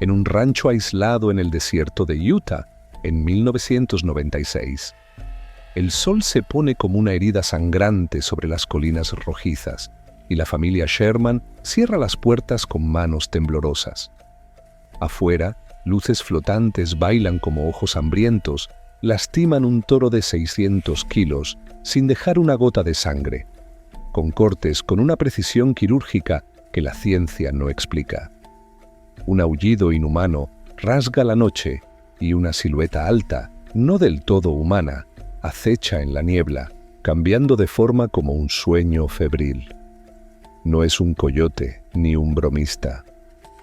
en un rancho aislado en el desierto de Utah en 1996. El sol se pone como una herida sangrante sobre las colinas rojizas y la familia Sherman cierra las puertas con manos temblorosas. Afuera, luces flotantes bailan como ojos hambrientos, lastiman un toro de 600 kilos sin dejar una gota de sangre, con cortes con una precisión quirúrgica que la ciencia no explica. Un aullido inhumano rasga la noche y una silueta alta, no del todo humana, acecha en la niebla, cambiando de forma como un sueño febril. No es un coyote ni un bromista.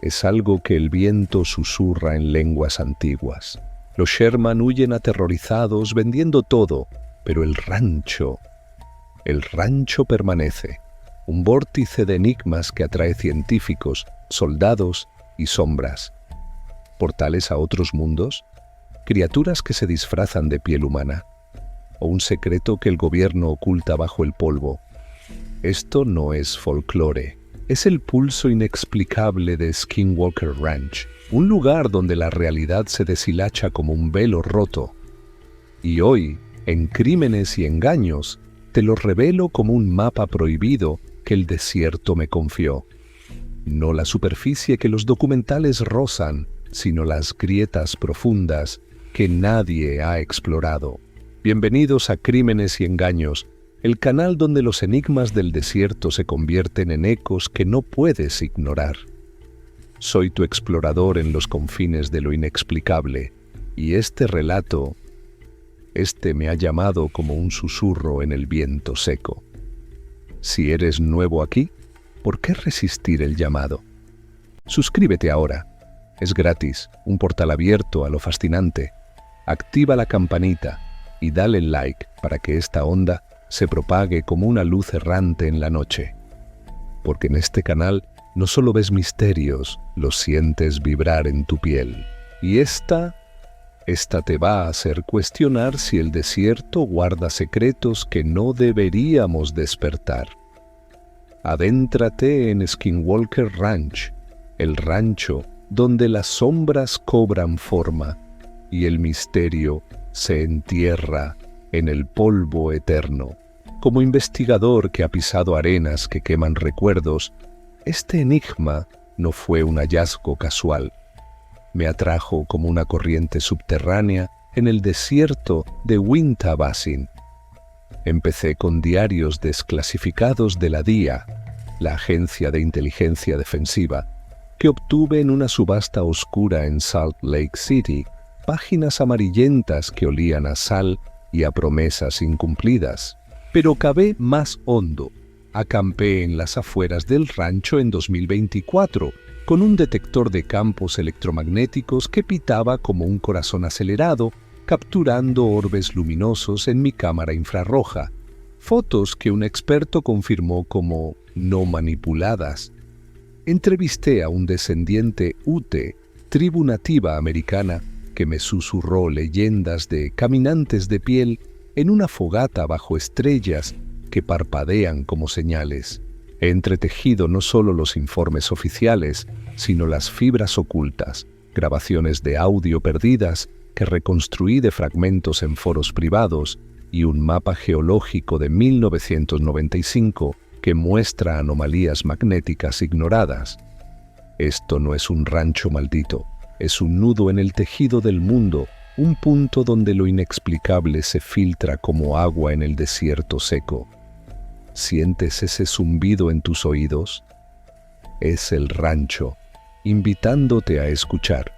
Es algo que el viento susurra en lenguas antiguas. Los Sherman huyen aterrorizados, vendiendo todo, pero el rancho permanece. Un vórtice de enigmas que atrae científicos, soldados y sombras. ¿Portales a otros mundos? ¿Criaturas que se disfrazan de piel humana? ¿O un secreto que el gobierno oculta bajo el polvo? Esto no es folclore. Es el pulso inexplicable de Skinwalker Ranch, un lugar donde la realidad se deshilacha como un velo roto. Y hoy, en Crímenes y Engaños, te lo revelo como un mapa prohibido que el desierto me confió. No la superficie que los documentales rozan, sino las grietas profundas que nadie ha explorado. Bienvenidos a Crímenes y Engaños, el canal donde los enigmas del desierto se convierten en ecos que no puedes ignorar. Soy tu explorador en los confines de lo inexplicable, y este relato, me ha llamado como un susurro en el viento seco. Si eres nuevo aquí, ¿por qué resistir el llamado? Suscríbete ahora. Es gratis, un portal abierto a lo fascinante. Activa la campanita y dale like para que esta onda se propague como una luz errante en la noche. Porque en este canal no solo ves misterios, los sientes vibrar en tu piel. Y esta te va a hacer cuestionar si el desierto guarda secretos que no deberíamos despertar. Adéntrate en Skinwalker Ranch, el rancho donde las sombras cobran forma y el misterio se entierra en el polvo eterno. Como investigador que ha pisado arenas que queman recuerdos, este enigma no fue un hallazgo casual. Me atrajo como una corriente subterránea en el desierto de Uinta Basin. Empecé con diarios desclasificados de la DIA, la Agencia de Inteligencia Defensiva, que obtuve en una subasta oscura en Salt Lake City, páginas amarillentas que olían a sal y a promesas incumplidas. Pero cavé más hondo. Acampé en las afueras del rancho en 2024, con un detector de campos electromagnéticos que pitaba como un corazón acelerado, capturando orbes luminosos en mi cámara infrarroja, fotos que un experto confirmó como no manipuladas. Entrevisté a un descendiente Ute, tribu nativa americana, que me susurró leyendas de caminantes de piel en una fogata bajo estrellas que parpadean como señales. He entretejido no solo los informes oficiales, sino las fibras ocultas, grabaciones de audio perdidas que reconstruí de fragmentos en foros privados y un mapa geológico de 1995 que muestra anomalías magnéticas ignoradas. Esto no es un rancho maldito, es un nudo en el tejido del mundo, un punto donde lo inexplicable se filtra como agua en el desierto seco. ¿Sientes ese zumbido en tus oídos? Es el rancho, invitándote a escuchar.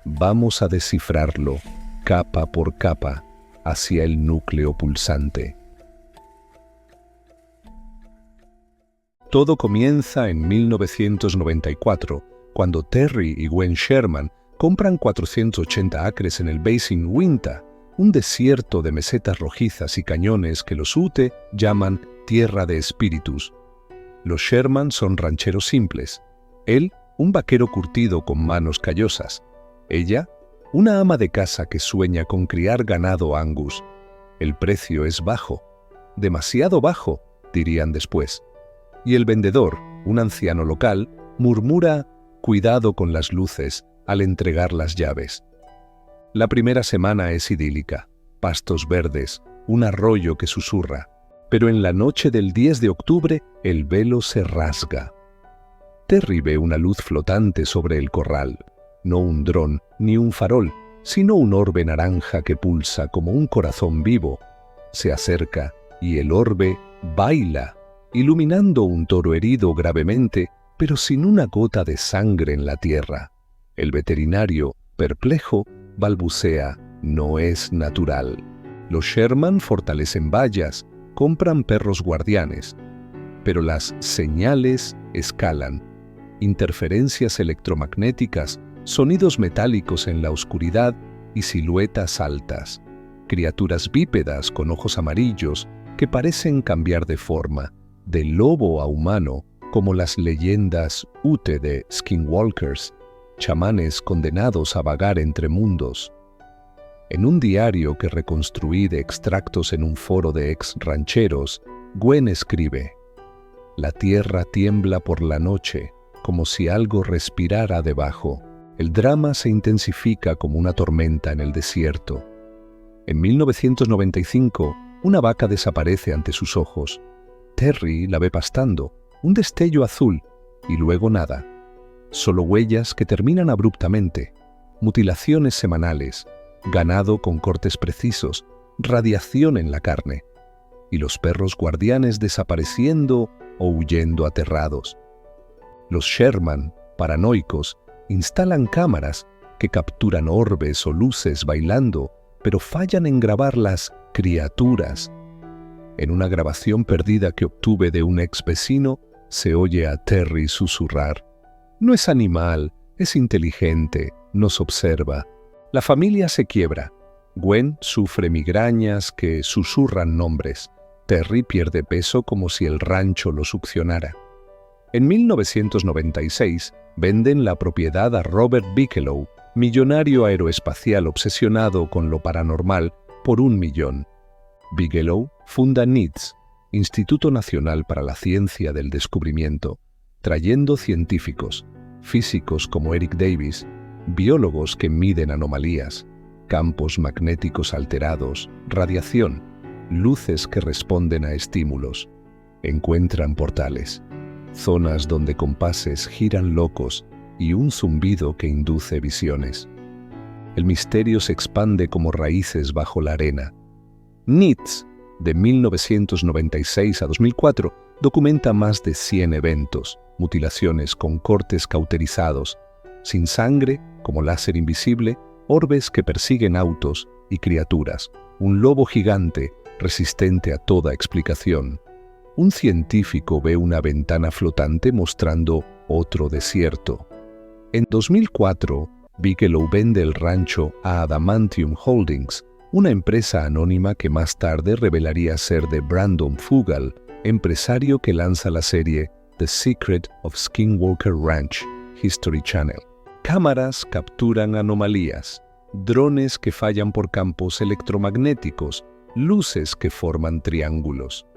Vamos a descifrarlo, capa por capa, hacia el núcleo pulsante. Todo comienza en 1994, cuando Terry y Gwen Sherman compran 480 acres en el Basin Uinta, un desierto de mesetas rojizas y cañones que los Ute llaman Tierra de Espíritus. Los Sherman son rancheros simples. Él, un vaquero curtido con manos callosas. Ella, una ama de casa que sueña con criar ganado Angus. El precio es bajo. Demasiado bajo, dirían después. Y el vendedor, un anciano local, murmura: cuidado con las luces al entregar las llaves. La primera semana es idílica, pastos verdes, un arroyo que susurra, pero en la noche del 10 de octubre el velo se rasga. Terry ve una luz flotante sobre el corral, no un dron ni un farol, sino un orbe naranja que pulsa como un corazón vivo. Se acerca y el orbe baila, iluminando un toro herido gravemente, pero sin una gota de sangre en la tierra. El veterinario, perplejo, balbucea: no es natural. Los Sherman fortalecen vallas, compran perros guardianes, pero las señales escalan. Interferencias electromagnéticas, sonidos metálicos en la oscuridad y siluetas altas. Criaturas bípedas con ojos amarillos que parecen cambiar de forma, de lobo a humano, como las leyendas Ute de Skinwalkers, chamanes condenados a vagar entre mundos. En un diario que reconstruí de extractos en un foro de ex-rancheros, Gwen escribe: «La tierra tiembla por la noche, como si algo respirara debajo. El drama se intensifica como una tormenta en el desierto». En 1995, una vaca desaparece ante sus ojos. Terry la ve pastando, un destello azul, y luego nada. Solo huellas que terminan abruptamente, mutilaciones semanales, ganado con cortes precisos, radiación en la carne, y los perros guardianes desapareciendo o huyendo aterrados. Los Sherman, paranoicos, instalan cámaras que capturan orbes o luces bailando, pero fallan en grabar las criaturas. En una grabación perdida que obtuve de un ex vecino, se oye a Terry susurrar: «No es animal, es inteligente, nos observa». La familia se quiebra. Gwen sufre migrañas que susurran nombres. Terry pierde peso como si el rancho lo succionara. En 1996, venden la propiedad a Robert Bigelow, millonario aeroespacial obsesionado con lo paranormal, por $1 millón. Bigelow funda NITS, Instituto Nacional para la Ciencia del Descubrimiento, trayendo científicos, físicos como Eric Davis, biólogos que miden anomalías, campos magnéticos alterados, radiación, luces que responden a estímulos. Encuentran portales, zonas donde compases giran locos y un zumbido que induce visiones. El misterio se expande como raíces bajo la arena. NITS, de 1996 a 2004, documenta más de 100 eventos, mutilaciones con cortes cauterizados, sin sangre, como láser invisible, orbes que persiguen autos y criaturas, un lobo gigante resistente a toda explicación. Un científico ve una ventana flotante mostrando otro desierto. En 2004, Bigelow vende el rancho a Adamantium Holdings, una empresa anónima que más tarde revelaría ser de Brandon Fugal, empresario que lanza la serie The Secret of Skinwalker Ranch, History Channel. Cámaras capturan anomalías, drones que fallan por campos electromagnéticos, luces que forman triángulos.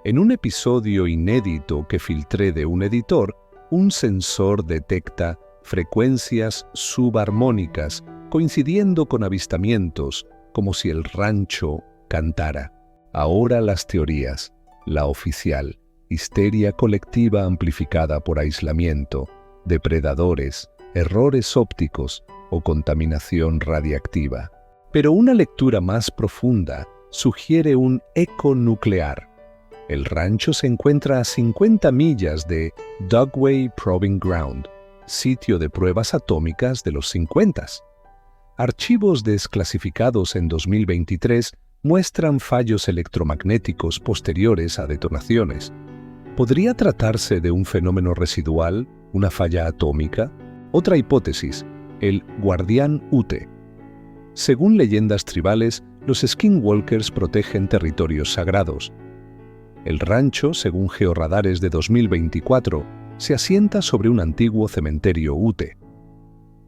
En un episodio inédito que filtré de un editor, un sensor detecta frecuencias subarmónicas coincidiendo con avistamientos, como si el rancho cantara. Ahora las teorías, la oficial, histeria colectiva amplificada por aislamiento, depredadores, errores ópticos o contaminación radiactiva. Pero una lectura más profunda sugiere un eco nuclear. El rancho se encuentra a 50 millas de Dugway Proving Ground, sitio de pruebas atómicas de los 50s. Archivos desclasificados en 2023 muestran fallos electromagnéticos posteriores a detonaciones. ¿Podría tratarse de un fenómeno residual, una falla atómica? Otra hipótesis, el guardián Ute. Según leyendas tribales, los Skinwalkers protegen territorios sagrados. El rancho, según georradares de 2024, se asienta sobre un antiguo cementerio Ute.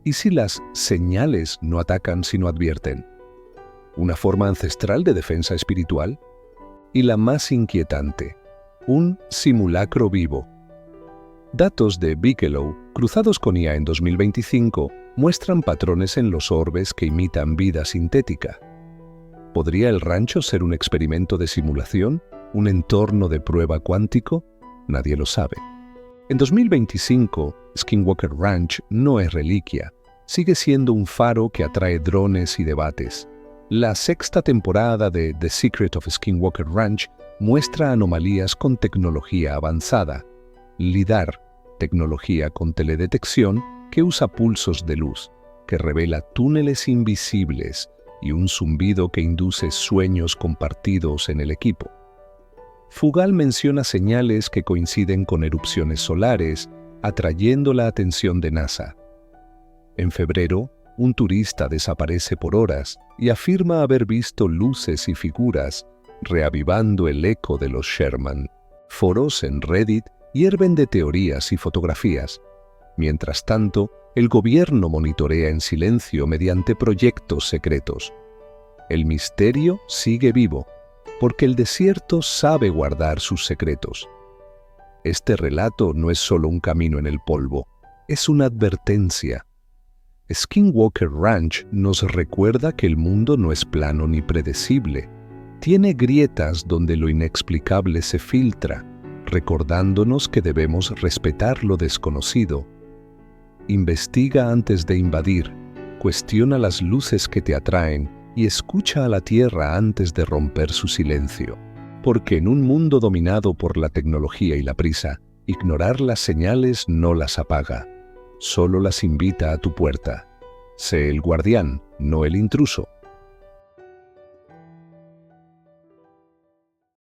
¿Y si las señales no atacan sino advierten? ¿Una forma ancestral de defensa espiritual? Y la más inquietante, un simulacro vivo. Datos de Bigelow, cruzados con IA en 2025, muestran patrones en los orbes que imitan vida sintética. ¿Podría el rancho ser un experimento de simulación? ¿Un entorno de prueba cuántico? Nadie lo sabe. En 2025, Skinwalker Ranch no es reliquia. Sigue siendo un faro que atrae drones y debates. La sexta temporada de The Secret of Skinwalker Ranch muestra anomalías con tecnología avanzada. LIDAR, tecnología con teledetección que usa pulsos de luz, que revela túneles invisibles y un zumbido que induce sueños compartidos en el equipo. Fugal menciona señales que coinciden con erupciones solares, atrayendo la atención de NASA. En febrero, un turista desaparece por horas y afirma haber visto luces y figuras, reavivando el eco de los Sherman. Foros en Reddit hierven de teorías y fotografías. Mientras tanto, el gobierno monitorea en silencio mediante proyectos secretos. El misterio sigue vivo, porque el desierto sabe guardar sus secretos. Este relato no es solo un camino en el polvo, es una advertencia. Skinwalker Ranch nos recuerda que el mundo no es plano ni predecible. Tiene grietas donde lo inexplicable se filtra, recordándonos que debemos respetar lo desconocido. Investiga antes de invadir, cuestiona las luces que te atraen y escucha a la tierra antes de romper su silencio. Porque en un mundo dominado por la tecnología y la prisa, ignorar las señales no las apaga, solo las invita a tu puerta. Sé el guardián, no el intruso.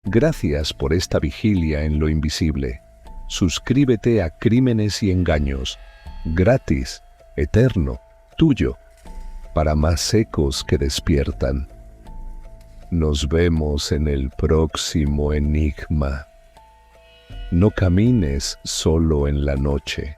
Gracias por esta vigilia en lo invisible. Suscríbete a Crímenes y Engaños. Gratis, eterno, tuyo, para más ecos que despiertan. Nos vemos en el próximo enigma. No camines solo en la noche.